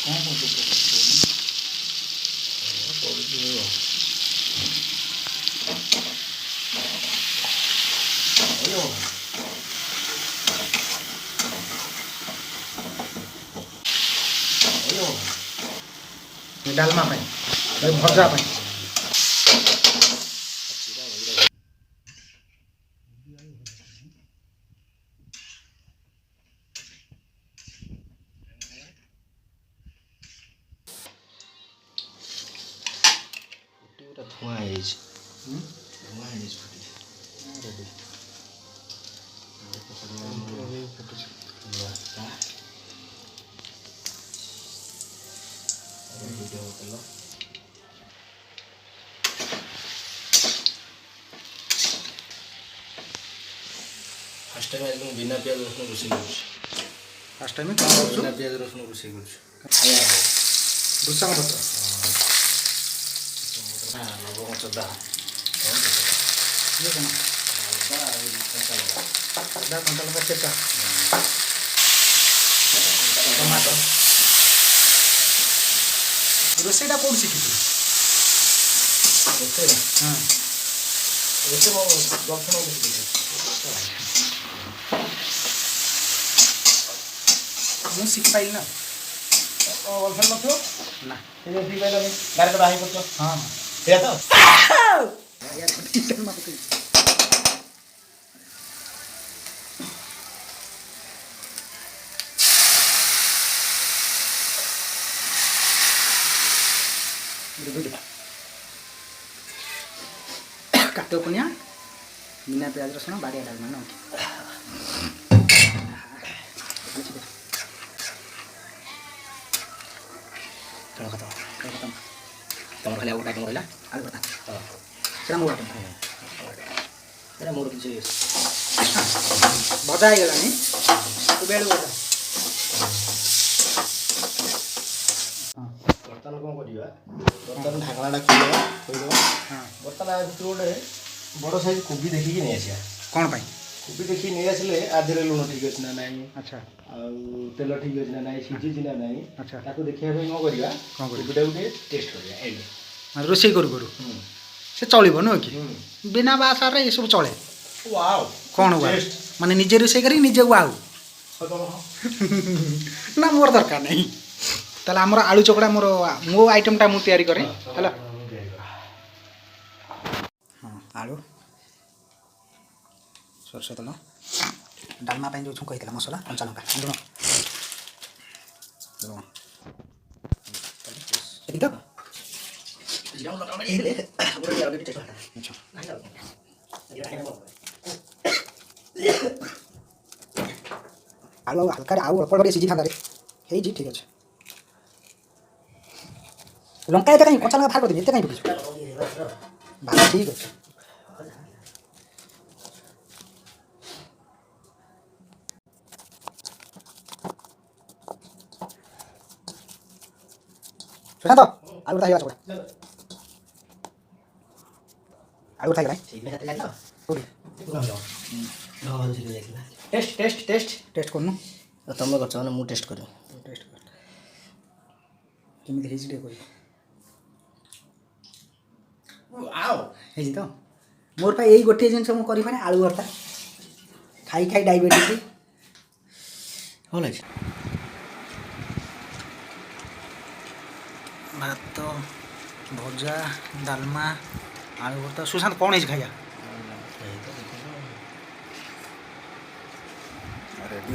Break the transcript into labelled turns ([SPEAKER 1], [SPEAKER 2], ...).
[SPEAKER 1] कौन कौन से डालमा भजा
[SPEAKER 2] धुआं है धुआं है फर्स्ट टाइम एकदम बिना प्याज रसुन रोषे
[SPEAKER 1] फर्स्ट टाइम
[SPEAKER 2] बिना प्याज रसुन रोषे
[SPEAKER 1] भुसंग पत्र
[SPEAKER 2] लवंग चदा
[SPEAKER 1] अदा कंटा लगा चेका टमाटो रोसेटा कौन सीखी हाँ
[SPEAKER 2] रोसे वो दक्षिण
[SPEAKER 1] ମୁଁ ଶିଖିପାଇଲି ନା
[SPEAKER 2] गर्लफ्रेंड नथियो
[SPEAKER 1] ନା
[SPEAKER 2] ठीक पाइल डायरेक्ट बाही पड़तो
[SPEAKER 1] ହଁ
[SPEAKER 2] सेया तो
[SPEAKER 1] यार टीचर मत कही काटो पुनिया बिना प्याज रसुन बाड़िया डालमा न चलो खत्म तुम खाली आउट आइटम रहा आलू भर्ता सेटा मोर आइटम
[SPEAKER 2] एरा मोर किछ
[SPEAKER 1] भजा ହେଇଗଲାନି तो बेलू भजा
[SPEAKER 2] बर्तन कोन करिया बर्तन ढाकणाटा खोलवा
[SPEAKER 1] हां
[SPEAKER 2] बर्तन आ भितर गोटे बड़ साइज कोबी देखि नै आसिया
[SPEAKER 1] कोन पाई
[SPEAKER 2] कोबी देखि नै आसले आधरे लुण ठीक अछि ना नाही
[SPEAKER 1] अच्छा
[SPEAKER 2] आ तेल ठीक अछि ना नाही सिझि ना नाही
[SPEAKER 1] अच्छा
[SPEAKER 2] ताको देखिया पे न करिया कोबीटा उठे टेस्ट करिया एंड
[SPEAKER 1] रोषेई करू करू से चलिब नुह कि बिना बासार ये सब चले
[SPEAKER 2] वाओ
[SPEAKER 1] कौन वाओ माने निजे रोषेई करी निजे वाओ ना मोर दरकार नहीं ताले हमर आलू चकड़ा मोर मो आइटमटा मु तयारी करे हला हां आलू सरसो तेल डालमा पाई जो कहितला मसला कंचा लंका लुण लुण एति तो
[SPEAKER 2] जिरा लगा में हेले पूरा यार के चला
[SPEAKER 1] अच्छा आलू हल्का आउ अल्प बड़े सीझी था रे हे जी ठीक अछि लंका एते कहीं कंचा लंका फार कर दे एते कहीं पकिस भाई ठीक अछि सुना तो आलू उठा छोड़ा आलू उठा गला
[SPEAKER 2] ठीक है लगा
[SPEAKER 1] पूरी
[SPEAKER 2] ढोल से देखला टेस्ट टेस्ट टेस्ट
[SPEAKER 1] टेस्ट करनु
[SPEAKER 2] तुम करछ ना मु टेस्ट करू
[SPEAKER 1] टेस्ट कर केମିତି ହେଇଛି ଟିକେ କହିବ
[SPEAKER 2] वाओ
[SPEAKER 1] ହେଇଛି ତ ମୋର ପାଇଁ ଏଇ ଗୋଟିଏ ଜିନିଷ ମୁଁ କରିପାରେ ଆଳୁ ଭର୍ତ୍ତା ଖାଇ ଖାଇ ଡାଇବେଟିସ୍
[SPEAKER 2] होला
[SPEAKER 1] भात भजा डालमा आलू भर्ता सुशांत कौन है खाइया रेडी